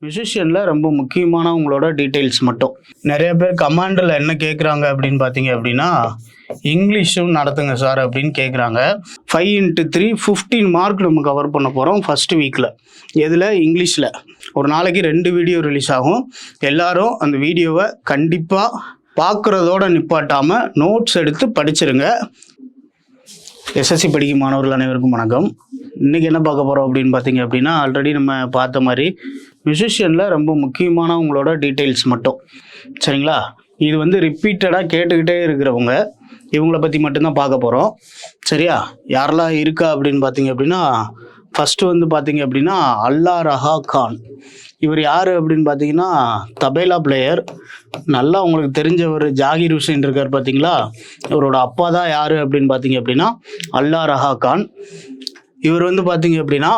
மியூசிஷியனில் ரொம்ப முக்கியமான உங்களோட டீட்டெயில்ஸ் மட்டும். நிறைய பேர் கமாண்டில் என்ன கேட்குறாங்க அப்படின்னு பார்த்தீங்க அப்படின்னா, இங்கிலீஷும் நடத்துங்க சார் அப்படின்னு கேட்குறாங்க. 5x3 15 மார்க் நம்ம கவர் பண்ண போகிறோம் ஃபஸ்ட்டு வீக்கில். எதில்? இங்கிலீஷில். ஒரு நாளைக்கு 2 வீடியோ ரிலீஸ் ஆகும். எல்லாரும் அந்த வீடியோவை கண்டிப்பாக பார்க்குறதோட நிப்பாட்டாமல் நோட்ஸ் எடுத்து படிச்சிருங்க. எஸ்எஸ்சி படிக்கும் மாணவர்கள் அனைவருக்கும் வணக்கம். இன்றைக்கி என்ன பார்க்க போகிறோம் அப்படின்னு பார்த்தீங்க அப்படின்னா, ஆல்ரெடி நம்ம பார்த்த மாதிரி மியூசிஷியனில் ரொம்ப முக்கியமான உங்களோட டீட்டெயில்ஸ் மட்டும். சரிங்களா? இது வந்து ரிப்பீட்டடாக கேட்டுக்கிட்டே இருக்கிறவங்க, இவங்கள பற்றி மட்டும்தான் பார்க்க போகிறோம். சரியா? யாரெல்லாம் இருக்கா அப்படின்னு பார்த்தீங்க அப்படின்னா, ஃபஸ்ட்டு வந்து பார்த்தீங்க அப்படின்னா அல்லா ரஹா கான். இவர் யார் அப்படின்னு பார்த்தீங்கன்னா, தபேலா பிளேயர். நல்லா உங்களுக்கு தெரிஞ்ச ஒரு ஜாகிர் ஹுசைன் இருக்கார் பார்த்தீங்களா, இவரோட அப்பா தான் யார் அப்படின்னு பார்த்தீங்க அப்படின்னா அல்லா ரஹா கான். இவர் வந்து பார்த்தீங்க அப்படின்னா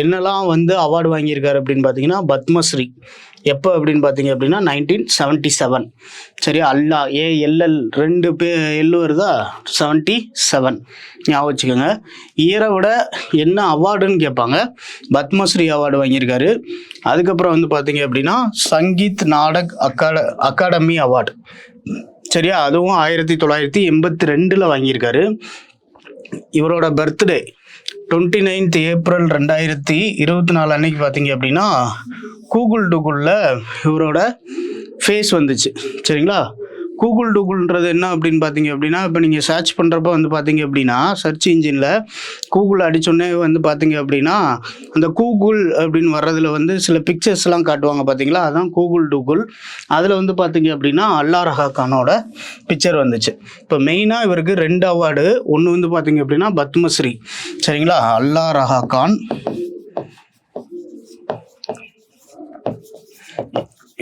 என்னெல்லாம் வந்து அவார்டு வாங்கியிருக்காரு அப்படின்னு பார்த்தீங்கன்னா, பத்மஸ்ரீ. எப்போ அப்படின்னு பார்த்தீங்க அப்படின்னா 1977. சரியா? அல்லா ALL 2 எல்லு வருதா, 77 ஞாபகம் வச்சுக்கோங்க. இயரை விட என்ன அவார்டுன்னு கேட்பாங்க. பத்மஸ்ரீ அவார்டு வாங்கியிருக்காரு. அதுக்கப்புறம் வந்து பார்த்தீங்க அப்படின்னா சங்கீத் நாடக் அகாடமி அவார்டு. சரியா? அதுவும் 1982 வாங்கியிருக்காரு. இவரோட பர்த்டே 29th ஏப்ரல் 2024 அன்னைக்கு பார்த்தீங்க அப்படின்னா கூகுள் டூகுளில் இவரோட ஃபேஸ் வந்துச்சு. சரிங்களா? கூகுள் டூகுள்ன்றது என்ன அப்படின்னு பார்த்தீங்க அப்படின்னா, இப்போ நீங்கள் சர்ச் பண்ணுறப்ப வந்து பார்த்தீங்க அப்படின்னா சர்ச் இன்ஜினில் கூகுள் அடிச்சோடனே வந்து பார்த்தீங்க அப்படின்னா அந்த கூகுள் அப்படின்னு வர்றதுல வந்து சில பிக்சர்ஸ்லாம் காட்டுவாங்க பார்த்தீங்களா, அதுதான் கூகுள் டூகுள். அதில் வந்து பார்த்தீங்க அப்படின்னா அல்லா ரஹா கானோட பிக்சர் வந்துச்சு. இப்போ மெயினாக இவருக்கு 2 அவார்டு. ஒன்று வந்து பார்த்தீங்க அப்படின்னா பத்மஸ்ரீ. சரிங்களா? அல்லா ரஹா கான்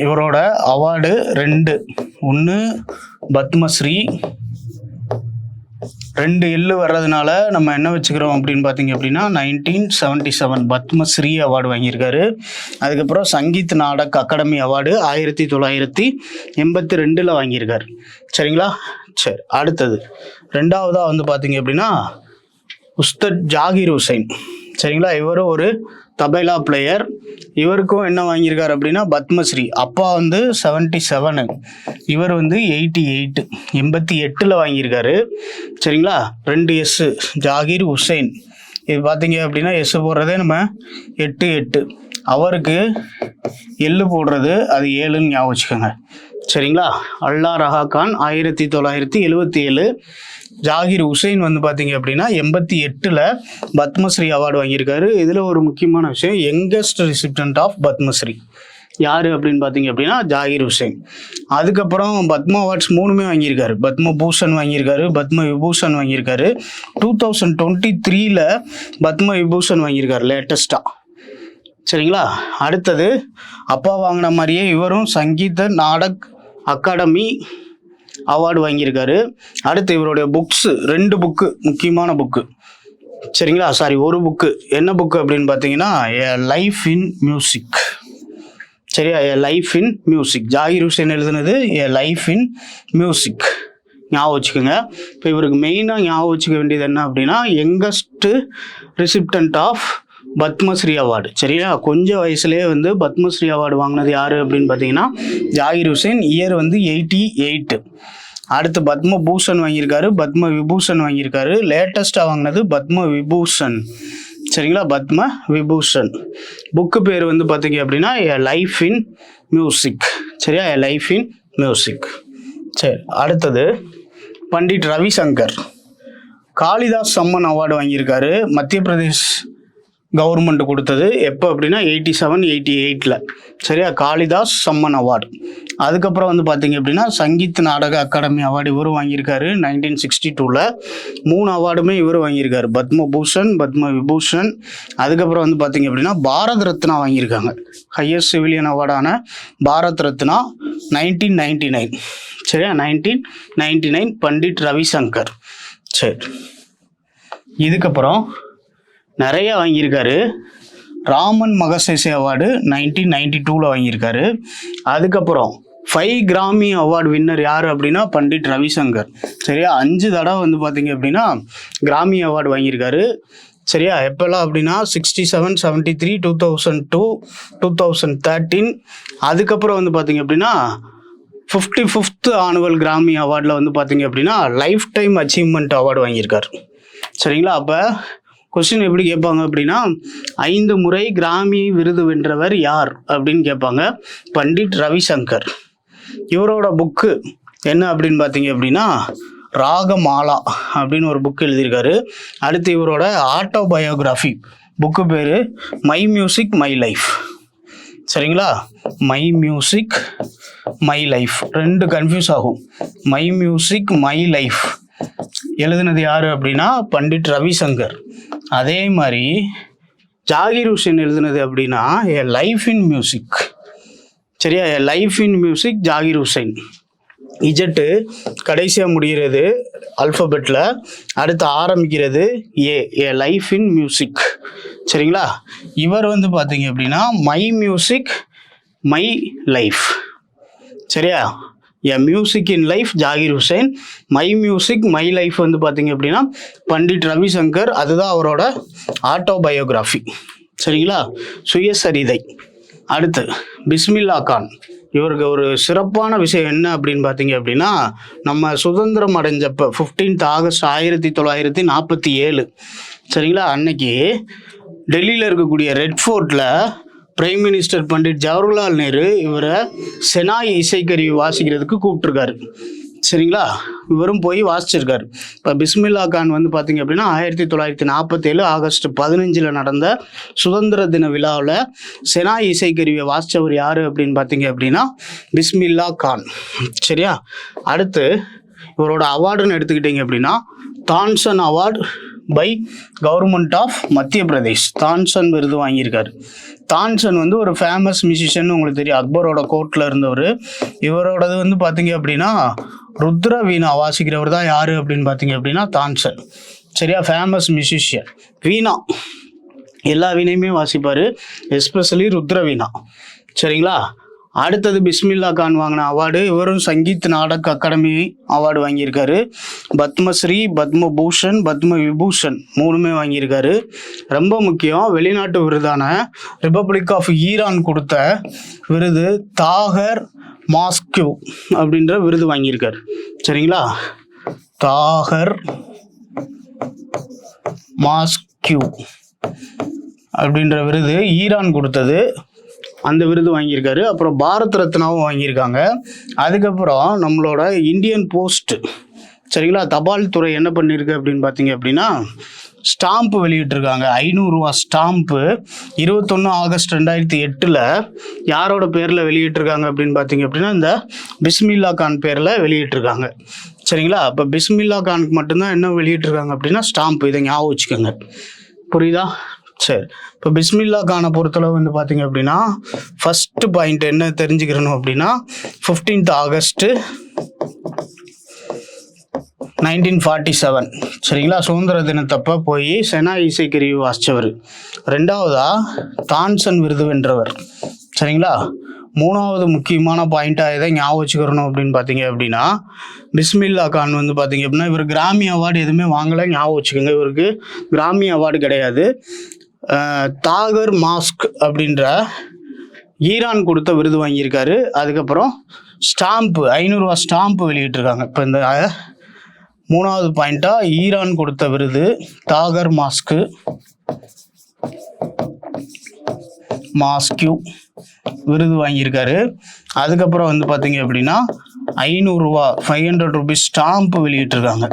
இவரோட அவார்டு 2. ஒன்று பத்மஸ்ரீ, 2 எல்லு வர்றதுனால நம்ம என்ன வச்சுக்கிறோம் அப்படின்னு பார்த்தீங்க அப்படின்னா 1977 பத்மஸ்ரீ அவார்டு வாங்கியிருக்காரு. அதுக்கப்புறம் சங்கீத் நாடக் அகாடமி அவார்டு 1982 வாங்கியிருக்காரு. சரிங்களா? சரி, அடுத்தது 2வதாக வந்து பார்த்தீங்க அப்படின்னா உஸ்தாத் ஜாகிர் ஹுசைன். சரிங்களா? இவரும் ஒரு தபேலா பிளேயர். இவருக்கும் என்ன வாங்கியிருக்காரு அப்படின்னா பத்மஸ்ரீ. அப்பா வந்து 77, இவர் வந்து 88 வாங்கியிருக்காரு. சரிங்களா? 2 எஸ் ஜாகிர் ஹுசைன். இது பார்த்தீங்க அப்படின்னா எஸ் போடுறதே நம்ம 88, அவருக்கு எள்ளு போடுறது அது 7ன்னு ஞாபகம் வச்சுக்கோங்க. சரிங்களா? அல்லா ரஹா கான் 1977, ஜாகிர் ஹுசைன் வந்து பார்த்தீங்க அப்படின்னா 88 பத்மஸ்ரீ அவார்டு வாங்கியிருக்காரு. இதில் ஒரு முக்கியமான விஷயம், யங்கஸ்ட் ரிசிப்டன்ட் ஆஃப் பத்மஸ்ரீ யார் அப்படின்னு பார்த்தீங்க அப்படின்னா ஜாகிர் ஹுசைன். அதுக்கப்புறம் பத்மா அவார்ட்ஸ் 3மே வாங்கியிருக்காரு. பத்ம பூஷன் வாங்கியிருக்காரு, பத்ம விபூஷன் வாங்கியிருக்காரு. 2023 பத்ம விபூஷன் வாங்கியிருக்காரு லேட்டஸ்ட்டாக. சரிங்களா? அடுத்தது அப்பா வாங்கின மாதிரியே இவரும் சங்கீத நாடக் அகாடமி அவார்டு வாங்கியிருக்காரு. அடுத்து இவருடைய புக்ஸ் 2 புக்கு, முக்கியமான புக்கு. சரிங்களா? சாரி, ஒரு புக்கு. என்ன புக்கு அப்படின்னு பார்த்தீங்கன்னா எ லைஃப் இன் மியூசிக். சரியா? A life in music. Zakir Hussain எழுதுனது எ லைஃப் இன் மியூசிக். ஞாபகம் வச்சுக்கோங்க. இப்போ இவருக்கு மெயினாக ஞாபகம் வச்சுக்க வேண்டியது என்ன அப்படின்னா யங்கஸ்ட் ரிசிப்டன்ட் ஆஃப் பத்மஸ்ரீ அவார்டு. சரியா? கொஞ்சம் வயசுலேயே வந்து பத்மஸ்ரீ அவார்டு வாங்கினது யார் அப்படின்னு பார்த்தீங்கன்னா ஜாகிர் ஹுசைன். இயர் வந்து 88. அடுத்து பத்ம பூஷன் வாங்கியிருக்காரு, பத்ம விபூஷன் வாங்கியிருக்காரு. லேட்டஸ்ட்டாக வாங்கினது பத்ம விபூஷன். சரிங்களா? பத்ம விபூஷன். புக்கு பேர் வந்து பார்த்தீங்க அப்படின்னா எ லைஃப் இன் மியூசிக். சரியா? A life in music. சரி, அடுத்தது பண்டிட் ரவிசங்கர். காளிதாஸ் சம்மன் அவார்டு வாங்கியிருக்காரு. மத்திய பிரதேஷ் கவர்மெண்ட் கொடுத்தது. எப்போ அப்படின்னா 87, 88. சரியா? காளிதாஸ் சம்மன் அவார்டு. அதுக்கப்புறம் வந்து பார்த்தீங்க அப்படின்னா சங்கீத் நாடக அகாடமி அவார்டு இவரும் வாங்கியிருக்காரு 1962. 3 அவார்டுமே இவர் வாங்கியிருக்காரு. பத்ம பூஷன், பத்ம விபூஷன். அதுக்கப்புறம் வந்து பார்த்தீங்க அப்படின்னா பாரத் ரத்னா வாங்கியிருக்காங்க. ஹையஸ்ட் சிவிலியன் அவார்டான பாரத் ரத்னா 1999. சரியா? 1999 பண்டிட் ரவிசங்கர். சரி, இதுக்கப்புறம் நிறைய வாங்கியிருக்காரு. ராமன் மகசேசே அவார்டு 1992 வாங்கியிருக்காரு. அதுக்கப்புறம் 5 கிராமி அவார்டு வின்னர் யார் அப்படின்னா பண்டிட் ரவிசங்கர். சரியா, 5 தடவை வந்து பார்த்தீங்க அப்படின்னா கிராமி அவார்டு வாங்கியிருக்காரு. சரியா, எப்போல்லாம் அப்படின்னா 67, 73, 2002, 2013. அதுக்கப்புறம் வந்து பார்த்தீங்க அப்படின்னா 55th ஆனுவல் கிராமி அவார்டில் வந்து பார்த்தீங்க அப்படின்னா லைஃப் டைம் அச்சீவ்மெண்ட் அவார்டு வாங்கியிருக்காரு. சரிங்களா, அப்போ கொஸ்டின் எப்படி கேட்பாங்க அப்படின்னா 5 முறை கிராமி விருது வென்றவர் யார் அப்படின்னு கேட்பாங்க. பண்டிட் ரவிசங்கர். இவரோட புக்கு என்ன அப்படின்னு பார்த்தீங்க அப்படின்னா ராகமாலா அப்படின்னு ஒரு புக் எழுதியிருக்காரு. அடுத்து இவரோட ஆட்டோபயோகிராஃபி புக்கு பேர் மை மியூசிக் மை லைஃப். சரிங்களா, my music my life, 2 confuse ஆகும். மை மியூசிக் மை லைஃப் எழுதுனது யார் அப்படின்னா பண்டிட் ரவிசங்கர். அதே மாதிரி ஜாகிர் ஹுசேன் எழுதுனது அப்படின்னா ஏ லைஃப் இன் மியூசிக். சரியா, a life in music Zakir Hussain. Z கடைசியாக முடிகிறது அல்ஃபபெட்டில், அடுத்து ஆரம்பிக்கிறது ஏ லைஃப் இன் மியூசிக். சரிங்களா, இவர் வந்து பார்த்தீங்க அப்படின்னா மை மியூசிக் மை லைஃப். சரியா, a music in life Zakir Hussain, my music my life வந்து பார்த்தீங்க அப்படின்னா பண்டிட் ரவிசங்கர். அதுதான் அவரோட ஆட்டோபயோகிராஃபி. சரிங்களா, சுயசரிதை. அடுத்து பிஸ்மில்லா கான். இவருக்கு ஒரு சிறப்பான விஷயம் என்ன அப்படின்னு பார்த்தீங்க அப்படின்னா நம்ம சுதந்திரம் அடைஞ்சப்போ 15th ஆகஸ்ட் 1947. சரிங்களா, அன்னைக்கு டெல்லியில் இருக்கக்கூடிய ரெட் ஃபோர்ட்டில் பிரைம் மினிஸ்டர் பண்டிட் ஜவஹர்லால் நேரு இவரை செனாய் இசைக்கருவி வாசிக்கிறதுக்கு கூப்பிட்டுருக்காரு. சரிங்களா, இவரும் போய் வாசிச்சிருக்காரு. இப்போ பிஸ்மில்லா கான் வந்து பார்த்தீங்க அப்படின்னா 1947 ஆகஸ்ட் 15 நடந்த சுதந்திர தின விழாவில் செனாய் இசைக்கருவியை வாசித்தவர் யார் அப்படின்னு பார்த்தீங்க அப்படின்னா பிஸ்மில்லா கான். சரியா, அடுத்து இவரோட அவார்டுன்னு எடுத்துக்கிட்டிங்க அப்படின்னா தான்சன் அவார்டு பை கவர்மெண்ட் ஆஃப் மத்திய பிரதேஷ். தான்சன் விருது வாங்கியிருக்காரு. தான்சன் வந்து ஒரு ஃபேமஸ் மியூசிஷியன், உங்களுக்கு தெரியும், அக்பரோட கோர்ட்டில் இருந்தவர். இவரோடது வந்து பார்த்தீங்க அப்படின்னா ருத்ர வீணா வாசிக்கிறவர் தான் யார் அப்படின்னு பார்த்தீங்க அப்படின்னா தான்சன். சரியா, ஃபேமஸ் மியூசிஷியன். வீணா எல்லா வீணையுமே வாசிப்பார், எஸ்பெஷலி ருத்ர வீணா. சரிங்களா, அடுத்தது பிஸ்மில்லா கான் வாங்கின அவார்டு, இவரும் சங்கீத் நாடக் அகாடமி அவார்டு வாங்கியிருக்காரு. பத்மஸ்ரீ, பத்மபூஷன், பத்ம விபூஷன் 3மே வாங்கியிருக்காரு. ரொம்ப முக்கியம், வெளிநாட்டு விருதான ரிப்பப்ளிக் ஆஃப் ஈரான் கொடுத்த விருது தாகர் மாஸ்கியூ அப்படின்ற விருது வாங்கியிருக்காரு. சரிங்களா, தாகர் மாஸ்கியூ அப்படின்ற விருது ஈரான் கொடுத்தது, அந்த விருது வாங்கியிருக்காரு. அப்புறம் பாரத் ரத்னாவும் வாங்கியிருக்காங்க. அதுக்கப்புறம் நம்மளோட இந்தியன் போஸ்ட், சரிங்களா, தபால் துறை என்ன பண்ணியிருக்கு அப்படின்னு பார்த்தீங்க அப்படின்னா ஸ்டாம்ப் வெளியிட்டிருக்காங்க. 500 ரூபா ஸ்டாம்ப்பு 21 ஆகஸ்ட் 2008 யாரோட பேரில் வெளியிட்டிருக்காங்க அப்படின்னு பார்த்தீங்க அப்படின்னா இந்த பிஸ்மில்லா கான் பேரில் வெளியிட்டிருக்காங்க. சரிங்களா, இப்போ பிஸ்மில்லா கானுக்கு மட்டும்தான் என்ன வெளியிட்டிருக்காங்க அப்படின்னா ஸ்டாம்ப். இதை ஞாபகம் வச்சுக்கோங்க, புரியுதா? சரி, இப்போ பிஸ்மில்லா கானை பொறுத்தளவு வந்து பார்த்தீங்க அப்படின்னா ஃபர்ஸ்ட் பாயிண்ட் என்ன தெரிஞ்சுக்கிறணும் அப்படின்னா 15th ஆகஸ்ட் 1947, சரிங்களா, சுதந்திர தினத்தப்போ போய் செனாய் இசைக்கருவி வாசித்தவர். 2வதா தான்சன் விருது வென்றவர். சரிங்களா, 3வது முக்கியமான பாயிண்ட்டாக எதை ஞாபகம் வச்சுக்கிறணும் அப்படின்னு பார்த்தீங்க அப்படின்னா பிஸ்மில்லா கான் வந்து பார்த்தீங்க அப்படின்னா இவர் கிராமி அவார்டு எதுவுமே வாங்கலை, ஞாபகம் வச்சுக்கோங்க. இவருக்கு கிராமி அவார்டு கிடையாது. தாகர் மாஸ்க் அப்படின்ற ஈரான் கொடுத்த விருது வாங்கியிருக்காரு. அதுக்கப்புறம் ஸ்டாம்ப்பு 500 ரூபா ஸ்டாம்ப்பு வெளியிட்டிருக்காங்க. இப்போ இந்த 3வது பாயிண்ட்டாக ஈரான் கொடுத்த விருது தாகர் மாஸ்கியூ விருது வாங்கியிருக்காரு. அதுக்கப்புறம் வந்து பார்த்தீங்க அப்படின்னா 500 ரூபா 500 rupees ஸ்டாம்ப்பு வெளியிட்டிருக்காங்க.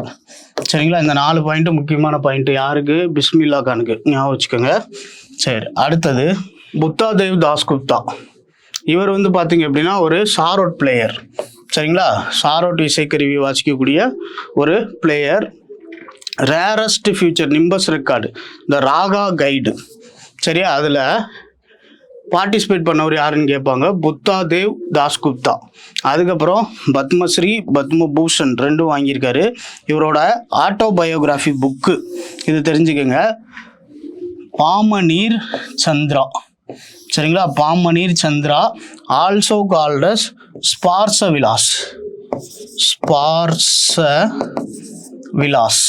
சரிங்களா, இந்த 4 பாயிண்ட்டு முக்கியமான பாயிண்ட்டு யாருக்கு? பிஸ்மில்லா கானுக்கு, ஞாபகம் வச்சுக்கோங்க. சரி, அடுத்தது புத்தாதேவ் தாஸ்குப்தா. இவர் வந்து பார்த்தீங்க அப்படின்னா ஒரு சாரோட் பிளேயர். சரிங்களா, சாரோட் இசைக்கருவி வாசிக்கக்கூடிய ஒரு player. Rarest future Nimbus record the raga guide. சரியா, அதில் பார்ட்டிசிபேட் பண்ணவர் யாருன்னு கேட்பாங்க, புத்தாதேவ் தாஸ்குப்தா. அதுக்கப்புறம் பத்மஸ்ரீ, பத்மபூஷன் 2 வாங்கியிருக்காரு. இவரோட ஆட்டோபயோகிராஃபி புக்கு இது தெரிஞ்சுக்கோங்க, பாமனீர் சந்திரா. சரிங்களா. பாமணீர் சந்திரா, ஆல்சோ கால்ட் அஸ் ஸ்பார்ச விலாஸ். ஸ்பார்ச விலாஸ்.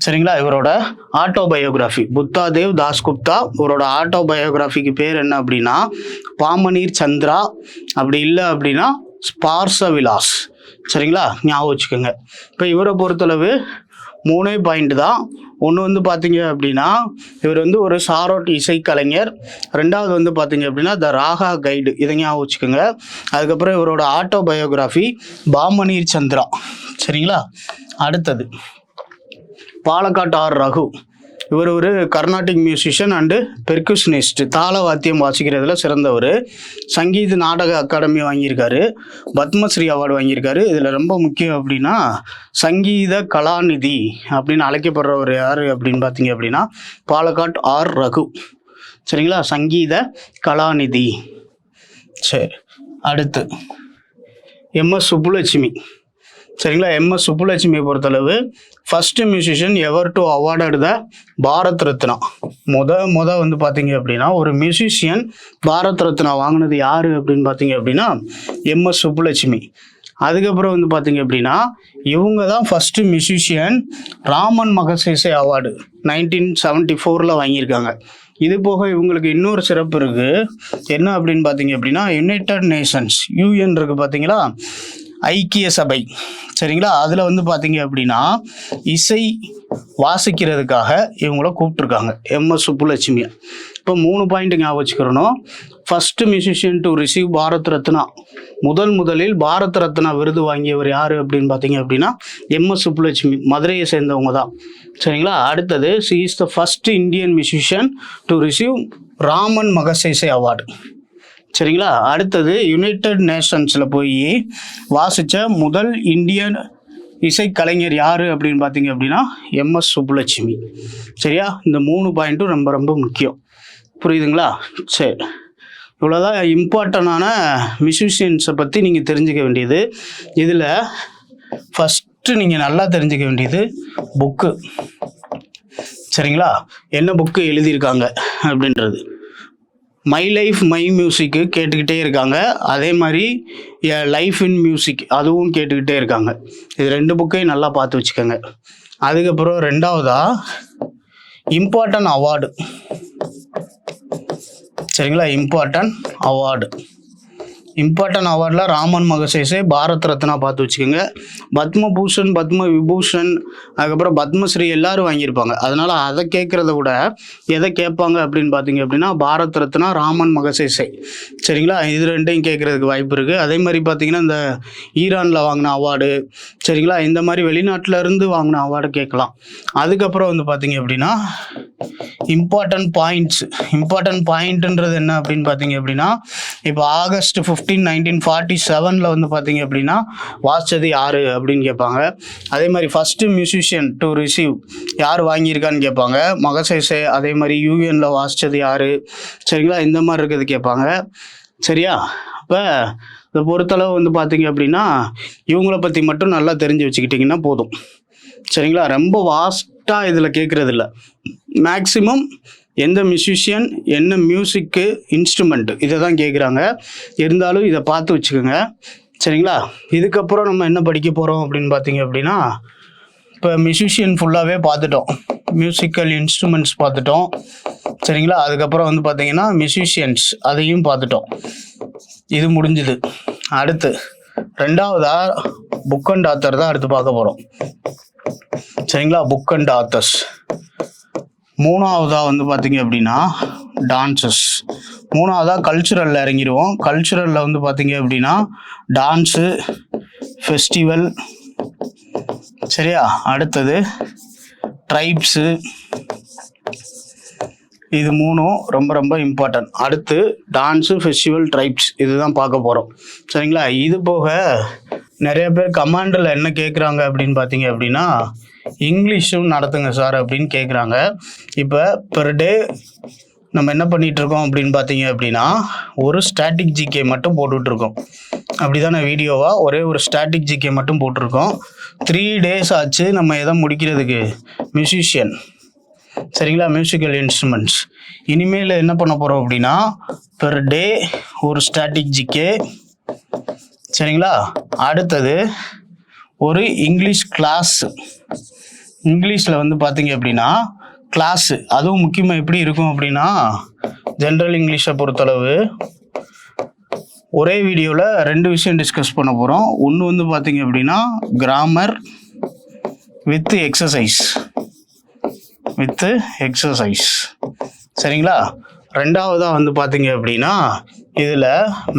சரிங்களா. இவரோட ஆட்டோபயோகிராஃபி புத்தாதேவ் தாஸ்குப்தா, இவரோட ஆட்டோபயோகிராஃபிக்கு பேர் என்ன அப்படின்னா பாமணீர் சந்திரா, அப்படி இல்லை அப்படின்னா ஸ்பார்ச விலாஸ். சரிங்களா, ஞாபகம் வச்சுக்கோங்க. இப்போ இவரை பொறுத்தளவு 3 பாயிண்ட் தான். ஒன்று வந்து பார்த்தீங்க அப்படின்னா இவர் வந்து ஒரு சாரோட் இசைக்கலைஞர். ரெண்டாவது வந்து பார்த்தீங்க அப்படின்னா த ராகா கைடு, இதை ஞாபகம் வச்சுக்கோங்க. அதுக்கப்புறம் இவரோட ஆட்டோபயோகிராஃபி பாமணீர் சந்திரா. சரிங்களா. அடுத்தது பாலக்காட் ஆர் ரகு. இவர் ஒரு கர்நாடிக் மியூசிஷியன் அண்டு பெர்குஷனிஸ்ட், தாள வாத்தியம் வாசிக்கிறதுல சிறந்தவர். சங்கீத நாடக அகாடமி வாங்கியிருக்காரு, பத்மஸ்ரீ அவார்டு வாங்கியிருக்காரு. இதில் ரொம்ப முக்கியம் அப்படின்னா சங்கீத கலாநிதி அப்படின்னு அழைக்கப்படுறவர் யார் அப்படின்னு பார்த்தீங்க அப்படின்னா பாலக்காட் ஆர் ரகு. சரிங்களா, சங்கீத கலாநிதி. சரி, அடுத்து எம்எஸ் சுப்புலட்சுமி. சரிங்களா, எம்எஸ் சுப்புலட்சுமியை பொறுத்தளவு first musician ever to awarded the Bharat Ratna. முத வந்து பார்த்தீங்க அப்படின்னா ஒரு மியூசிஷியன் பாரத் ரத்னா வாங்கினது யார் அப்படின்னு பார்த்தீங்க அப்படின்னா எம்எஸ் சுப்புலட்சுமி. அதுக்கப்புறம் வந்து பார்த்தீங்க அப்படின்னா இவங்க தான் first musician Raman Magsaysay award 1974 வாங்கியிருக்காங்க. இது போக இவங்களுக்கு இன்னொரு சிறப்பு இருக்குது. என்ன அப்படின்னு பார்த்தீங்க அப்படின்னா யுனைடெட் நேஷன்ஸ், யூஎன் இருக்குது பார்த்தீங்களா, ஐக்கிய சபை. சரிங்களா, அதில் வந்து பார்த்தீங்க அப்படின்னா இசை வாசிக்கிறதுக்காக இவங்கள கூப்பிட்ருக்காங்க எம்எஸ் சுப்புலட்சுமியை. இப்போ 3 பாயிண்ட் ஞாபகம் வச்சுக்கிறணும். First musician to receive Bharat Ratna, முதலில் பாரத் ரத்னா விருது வாங்கியவர் யார் அப்படின்னு பார்த்தீங்க அப்படின்னா எம்எஸ் சுப்புலட்சுமி, மதுரையை சேர்ந்தவங்க தான். சரிங்களா. அடுத்தது she is the first Indian musician to receive Raman Magsaysay award. சரிங்களா. அடுத்தது யுனைடெட் நேஷன்ஸில் போய் வாசித்த முதல் இந்தியன் இசைக்கலைஞர் யார் அப்படின்னு பார்த்தீங்க அப்படின்னா எம்எஸ் சுப்புலட்சுமி. சரியா, இந்த 3 பாயிண்ட்டும் ரொம்ப ரொம்ப முக்கியம். புரியுதுங்களா. சரி, இவ்வளோதான் இம்பார்ட்டண்டான மியூசிஷியன்ஸை பற்றி நீங்கள் தெரிஞ்சுக்க வேண்டியது. இதில் ஃபஸ்ட்டு நீங்கள் நல்லா தெரிஞ்சுக்க வேண்டியது புக்கு. சரிங்களா, என்ன புக்கு எழுதியிருக்காங்க அப்படின்றது. மை லைஃப் மை மியூசிக்கு கேட்டுக்கிட்டே இருக்காங்க, அதே மாதிரி லைஃப் இன் மியூசிக் அதுவும் கேட்டுக்கிட்டே இருக்காங்க. இது 2 புக்கையும் நல்லா பார்த்து வச்சுக்கோங்க. அதுக்கப்புறம் ரெண்டாவதா இம்பார்ட்டன்ட் அவார்டு. சரிங்களா, இம்பார்ட்டன்ட் அவார்டில் ராமன் மகசேசே, பாரத் ரத்னா பார்த்து வச்சுக்கோங்க. பத்மபூஷன், பத்ம விபூஷன், அதுக்கப்புறம் பத்மஸ்ரீ எல்லாரும் வாங்கியிருப்பாங்க. அதனால் அதை கேட்குறத விட எதை கேட்பாங்க அப்படின்னு பார்த்தீங்க அப்படின்னா பாரத் ரத்னா, ராமன் மகசேசே. சரிங்களா, இது 2ஐயும் கேட்குறதுக்கு வாய்ப்பு இருக்குது. அதே மாதிரி பார்த்தீங்கன்னா இந்த ஈரானில் வாங்கின அவார்டு, சரிங்களா, இந்த மாதிரி வெளிநாட்டில் இருந்து வாங்கின அவார்டு கேட்கலாம். அதுக்கப்புறம் வந்து பார்த்தீங்க அப்படின்னா இம்பார்ட்டன்ட் பாயிண்ட்ன்றது என்ன அப்படின்னு பார்த்தீங்க அப்படின்னா இப்போ ஆகஸ்ட் 15, 1947 வந்து பார்த்தீங்க அப்படின்னா வாசிச்சது யார் அப்படின்னு கேட்பாங்க. அதே மாதிரி ஃபஸ்ட்டு மியூசிஷியன் டு ரிசீவ் யார் வாங்கியிருக்கான்னு கேட்பாங்க, மகசேசே. அதே மாதிரி யூஎனில் வாசித்தது யார், சரிங்களா, இந்த மாதிரி இருக்கிறது கேட்பாங்க. சரியா, இப்போ இதை பொறுத்தளவு வந்து பார்த்தீங்க அப்படின்னா இவங்கள பற்றி மட்டும் நல்லா தெரிஞ்சு வச்சுக்கிட்டிங்கன்னா போதும். சரிங்களா, ரொம்ப வாஸ்ட்டாக இதில் கேட்குறது இல்லை. மேக்ஸிமம் எந்த மியூசிஷியன், என்ன மியூசிக்கு, இன்ஸ்ட்ருமெண்ட்டு, இதை தான் கேட்குறாங்க. இருந்தாலும் இதை பார்த்து வச்சுக்கோங்க. சரிங்களா, இதுக்கப்புறம் நம்ம என்ன படிக்க போகிறோம் அப்படின்னு பார்த்தீங்க அப்படின்னா இப்போ மியூசிஷியன் ஃபுல்லாகவே பார்த்துட்டோம், மியூசிக்கல் இன்ஸ்ட்ருமெண்ட்ஸ் பார்த்துட்டோம். சரிங்களா, அதுக்கப்புறம் வந்து பார்த்தீங்கன்னா மியூசிஷியன்ஸ் அதையும் பார்த்துட்டோம். இது முடிஞ்சுது. அடுத்து ரெண்டாவதா புக் அண்ட் ஆத்தர் தான் அடுத்து பார்க்க போகிறோம். சரிங்களா, புக் அண்ட் ஆத்தர்ஸ். மூணாவதாக வந்து பார்த்தீங்க அப்படின்னா டான்ஸஸ். மூணாவதாக கல்ச்சுரலில் இறங்கிடுவோம். கல்ச்சுரலில் வந்து பார்த்தீங்க அப்படின்னா டான்ஸு, ஃபெஸ்டிவல். சரியா, அடுத்தது ட்ரைப்ஸு. இது 3ம் ரொம்ப ரொம்ப இம்பார்ட்டன்ட். அடுத்து டான்ஸு, ஃபெஸ்டிவல், ட்ரைப்ஸ் இதுதான் பார்க்க போகிறோம். சரிங்களா, இது போக நிறைய பேர் கமாண்டில் என்ன கேட்குறாங்க அப்படின்னு பார்த்தீங்க அப்படின்னா இங்கிலீஷும் நடத்துங்க சார் அப்படின்னு கேட்குறாங்க. இப்போ பெர் டே நம்ம என்ன பண்ணிகிட்ருக்கோம் அப்படின்னு பார்த்தீங்க அப்படின்னா ஒரு ஸ்டாட்டிக் ஜிகே மட்டும் போட்டுட்ருக்கோம். அப்படி தானே வீடியோவாக ஒரே ஒரு ஸ்டாட்டிக் ஜிகே மட்டும் போட்டிருக்கோம். 3 days ஆச்சு நம்ம எதை முடிக்கிறதுக்கு, மியூசிஷியன். சரிங்களா, மியூசிக்கல் இன்ஸ்ட்ருமெண்ட்ஸ். இனிமேல் என்ன பண்ண போகிறோம் அப்படின்னா பெர் டே ஒரு ஸ்டாட்டிக் ஜிகே. சரிங்களா, அடுத்தது ஒரு இங்கிலீஷ் கிளாஸ். இங்கிலீஷில் வந்து பார்த்தீங்க அப்படின்னா கிளாஸு, அதுவும் முக்கியமாக எப்படி இருக்கும் அப்படின்னா ஜென்ரல் இங்கிலீஷை பொறுத்தளவு ஒரே வீடியோவில் 2 விஷயம் டிஸ்கஸ் பண்ண போகிறோம். ஒன்று வந்து பார்த்தீங்க அப்படின்னா கிராமர் வித் எக்ஸசைஸ். சரிங்களா, ரெண்டாவதாக வந்து பார்த்தீங்க அப்படின்னா இதில்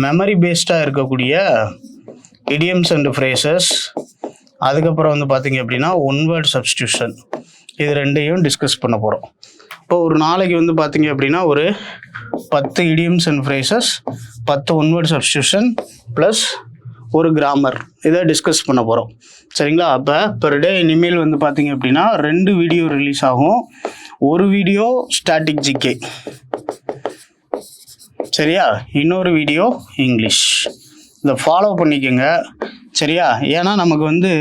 மெமரி பேஸ்டாக இருக்கக்கூடிய இடியம்ஸ் அண்ட் ஃப்ரேசஸ், அதுக்கப்புறம் வந்து பார்த்தீங்க அப்படின்னா ஒன் வேர்ட் சப்ஸ்டியூஷன், இது 2ஐயும் டிஸ்கஸ் பண்ண போகிறோம். இப்போ ஒரு நாளைக்கு வந்து பார்த்தீங்க அப்படின்னா ஒரு 10 idioms and phrases, 10 one word substitution plus ஒரு கிராமர், இதை டிஸ்கஸ் பண்ண போகிறோம். சரிங்களா, அப்போ பெர் டே இனிமேல் வந்து பார்த்தீங்க அப்படின்னா 2 வீடியோ ரிலீஸ் ஆகும். ஒரு வீடியோ ஸ்டாட்டிக் ஜிகே, சரியா, இன்னொரு வீடியோ இங்கிலீஷ். இதை ஃபாலோ பண்ணிக்கோங்க. சரியா, ஏன்னா நமக்கு வந்து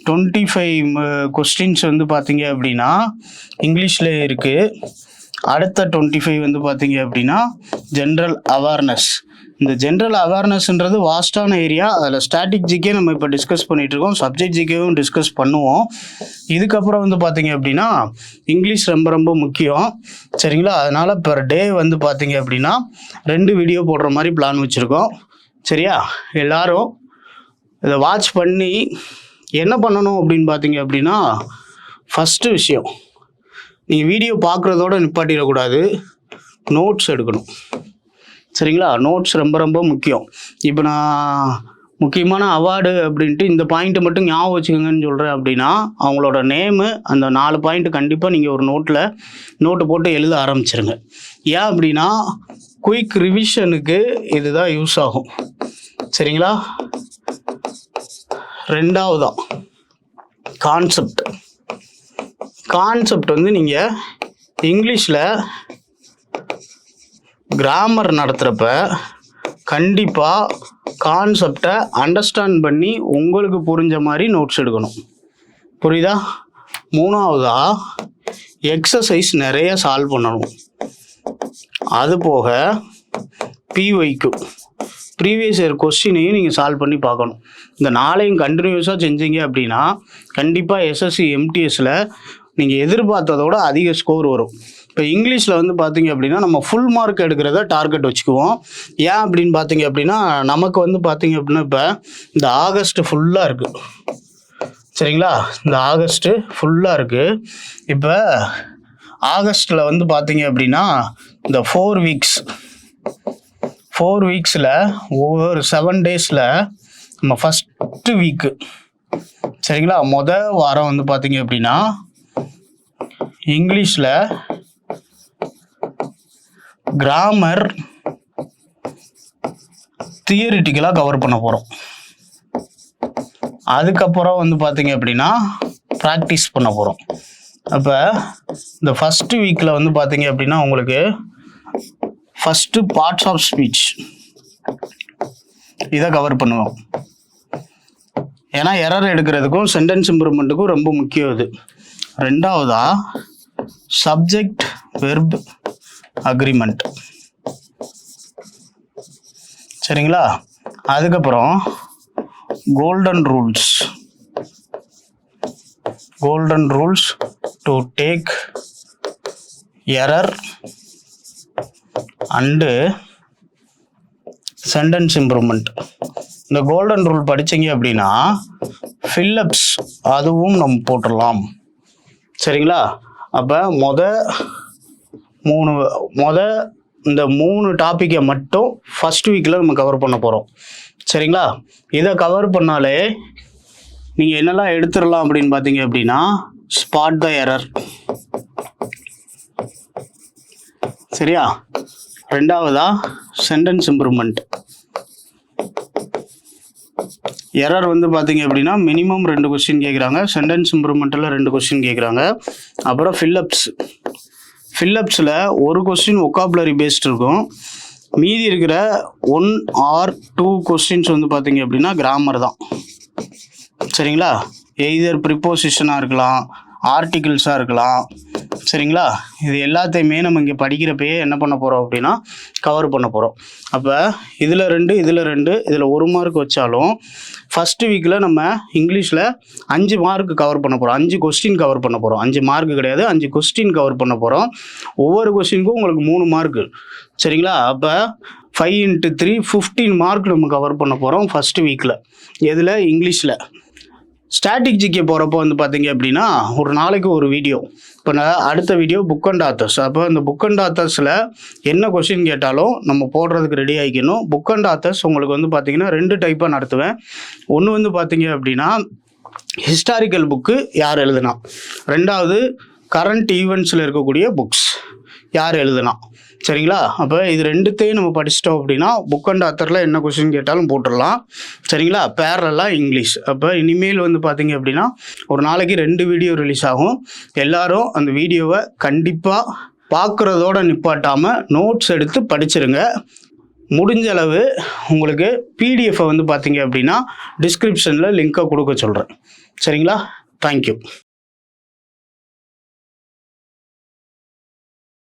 25 கொஸ்டின்ஸ் வந்து பார்த்தீங்க அப்படின்னா இங்கிலீஷில் இருக்குது. அடுத்த 25 வந்து பார்த்தீங்க அப்படின்னா ஜென்ரல் அவேர்னஸ். இந்த ஜென்ரல் அவேர்னஸ்ன்றது வாஸ்டான ஏரியா. அதில் ஸ்டாட்டிக் ஜிகே நம்ம இப்போ டிஸ்கஸ் பண்ணிகிட்ருக்கோம், சப்ஜெக்ட் ஜிகேவும் டிஸ்கஸ் பண்ணுவோம். இதுக்கப்புறம் வந்து பார்த்தீங்க அப்படின்னா இங்கிலீஷ் ரொம்ப ரொம்ப முக்கியம். சரிங்களா, அதனால் பெர் டே வந்து பார்த்தீங்க அப்படின்னா 2 வீடியோ போடுற மாதிரி பிளான் வச்சுருக்கோம். சரியா, எல்லாரும் இதை வாட்ச் பண்ணி என்ன பண்ணணும் அப்படின்னு பார்த்தீங்க அப்படின்னா ஃபஸ்ட்டு விஷயம், நீங்கள் வீடியோ பார்க்குறதோட நிப்பாட்டிடக்கூடாது, நோட்ஸ் எடுக்கணும். சரிங்களா, நோட்ஸ் ரொம்ப ரொம்ப முக்கியம். இப்போ நான் முக்கியமான அவார்டு அப்படின்ட்டு இந்த பாயிண்ட்டை மட்டும் ஞாபகம் வச்சுக்கோங்கன்னு சொல்கிறேன் அப்படின்னா அவங்களோட நேமு, அந்த 4 பாயிண்ட் கண்டிப்பாக நீங்கள் ஒரு நோட்டு போட்டு எழுத ஆரம்பிச்சிருங்க. ஏன் அப்படின்னா குயிக் ரிவிஷனுக்கு இதுதான் யூஸ் ஆகும். சரிங்களா, ரெண்டாவதா கான்செப்ட் வந்து நீங்கள் இங்கிலீஷில் கிராமர் நடத்துகிறப்ப கண்டிப்பாக கான்செப்டை அண்டர்ஸ்டாண்ட் பண்ணி உங்களுக்கு புரிஞ்ச மாதிரி நோட்ஸ் எடுக்கணும். புரியுதா? மூணாவதா எக்ஸசைஸ் நிறைய சால்வ் பண்ணணும். அது போக பிஒய்க்கு ப்ரீவியஸ் இயர் கொஸ்டினையும் நீங்கள் சால்வ் பண்ணி பார்க்கணும். இந்த 4ஐயும் கண்டினியூஸாக செஞ்சீங்க அப்படின்னா கண்டிப்பாக எஸ்எஸ்சி எம்டிஎஸில் நீங்கள் எதிர்பார்த்ததோட அதிக ஸ்கோர் வரும். இப்போ இங்கிலீஷில் வந்து பார்த்தீங்க அப்படின்னா நம்ம ஃபுல் மார்க் எடுக்கிறத டார்கெட் வச்சுக்குவோம். ஏன் அப்படின்னு பார்த்தீங்க அப்படின்னா நமக்கு வந்து பார்த்தீங்க அப்படின்னா இப்போ இந்த ஆகஸ்ட் ஃபுல்லாக இருக்குது. சரிங்களா, இந்த ஆகஸ்ட்டு ஃபுல்லாக இருக்குது. இப்போ ஆகஸ்ட்டில் வந்து பார்த்தீங்க அப்படின்னா இந்த 4 வீக்ஸில் ஒவ்வொரு 7 டேஸில் நம்ம ஃபஸ்ட்டு வீக்கு, சரிங்களா, வாரம் வந்து பார்த்தீங்க அப்படின்னா இங்கிலீஷில் கிராமர் தியரிட்டிக்கலாக கவர் பண்ண போகிறோம். அதுக்கப்புறம் வந்து பார்த்தீங்க அப்படின்னா ப்ராக்டிஸ் பண்ண போகிறோம். அப்போ இந்த ஃபஸ்ட்டு வீக்கில் வந்து பார்த்தீங்க அப்படின்னா உங்களுக்கு ஃபஸ்ட்டு பார்ட்ஸ் ஆஃப் ஸ்பீச் இதை கவர் பண்ணுவோம். ஏன்னா எரர் எடுக்கிறதுக்கும் சென்டென்ஸ் இம்ப்ரூவ்மெண்ட்டுக்கும் ரொம்ப முக்கியம் இது. ரெண்டாவதா சப்ஜெக்ட் வெர்ப் அக்ரிமெண்ட். சரிங்களா, அதுக்கப்புறம் golden rules to take error and sentence improvement. இந்த கோல்டன் ரூல் படித்தீங்க அப்படின்னா ஃபில்லப்ஸ் அதுவும் நம்ம போட்டுடலாம். சரிங்களா, அப்போ இந்த 3 டாப்பிக்கை மட்டும் ஃபஸ்ட் வீக்கில் நம்ம கவர் பண்ண போகிறோம். சரிங்களா, இதை கவர் பண்ணாலே நீங்கள் என்னெல்லாம் எடுத்துடலாம் அப்படின்னு பார்த்தீங்க அப்படின்னா ஸ்பாட் த எரர். சரியா, ரெண்டாவதா சென்டென்ஸ் இம்ப்ரூவ்மெண்ட். எரர் வந்து பார்த்தீங்க அப்படின்னா மினிமம் 2 கொஸ்டின் கேட்குறாங்க, சென்டென்ஸ் இம்ப்ரூவ்மெண்ட்டில் 2 கொஸ்டின் கேட்குறாங்க. அப்புறம் ஃபில்லப்ஸில் ஒரு கொஸ்டின் ஒக்காபுலரி பேஸ்ட் இருக்கும், மீதி இருக்கிற 1 or 2 கொஸ்டின்ஸ் வந்து பார்த்தீங்க அப்படின்னா கிராமர் தான். சரிங்களா, எய்தர் ப்ரிப்போசிஷனாக இருக்கலாம், ஆர்டிகிள்ஸாக இருக்கலாம், சரிங்களா? இது எல்லாத்தையுமே நம்ம இங்கே படிக்கிறப்பயே என்ன பண்ண போகிறோம் அப்படின்னா கவர் பண்ண போகிறோம். அப்போ இதில் 2 இதில் 2 இதில் 1 மார்க் வச்சாலும் ஃபஸ்ட்டு வீக்கில் நம்ம இங்கிலீஷில் 5 மார்க் கவர் பண்ண போகிறோம். 5 கொஸ்டின் கவர் பண்ண போகிறோம். 5 மார்க் கிடையாது, 5 கொஸ்டின் கவர் பண்ண போகிறோம். ஒவ்வொரு கொஸ்டினுக்கும் உங்களுக்கு 3 மார்க்கு. சரிங்களா? அப்போ 5 × 3 15 மார்க் நம்ம கவர் பண்ண போகிறோம் ஃபஸ்ட்டு வீக்கில். எதில்? இங்கிலீஷில். ஸ்டாட்டிக் ஜிகே போகிறப்போ வந்து பார்த்தீங்க அப்படின்னா ஒரு நாளைக்கு ஒரு வீடியோ. இப்போ நான் அடுத்த வீடியோ புக் அண்ட் ஆத்தர்ஸ். அப்போ இந்த புக் அண்ட் ஆத்தர்ஸில் என்ன கொஸ்டின் கேட்டாலும் நம்ம போடுறதுக்கு ரெடி ஆகிக்கணும். புக் அண்ட் ஆத்தர்ஸ் உங்களுக்கு வந்து பார்த்தீங்கன்னா 2 டைப்பாக நடத்துவேன். ஒன்று வந்து பார்த்தீங்க அப்படின்னா ஹிஸ்டாரிக்கல் புக்கு யார் எழுதுனா, 2வது கரண்ட் ஈவெண்ட்ஸில் இருக்கக்கூடிய புக்ஸ் யார் எழுதுனா. சரிங்களா? அப்போ இது 2த்தையும் நம்ம படிச்சிட்டோம் அப்படின்னா புக் அண்ட் ஆத்தரில் என்ன கொஸ்டின் கேட்டாலும் போட்டுடலாம். சரிங்களா? பேரலாக இங்கிலீஷ். அப்போ இனிமேல் வந்து பார்த்தீங்க அப்படின்னா ஒரு நாளைக்கு 2 வீடியோ ரிலீஸ் ஆகும். எல்லாரும் அந்த வீடியோவை கண்டிப்பாக பார்க்குறதோட நிப்பாட்டாமல் நோட்ஸ் எடுத்து படிச்சிருங்க. முடிஞ்ச அளவு உங்களுக்கு பிடிஎஃப்பை வந்து பார்த்தீங்க அப்படின்னா டிஸ்கிரிப்ஷனில் லிங்க்கை கொடுக்க சொல்கிறேன். சரிங்களா? தேங்க்யூ.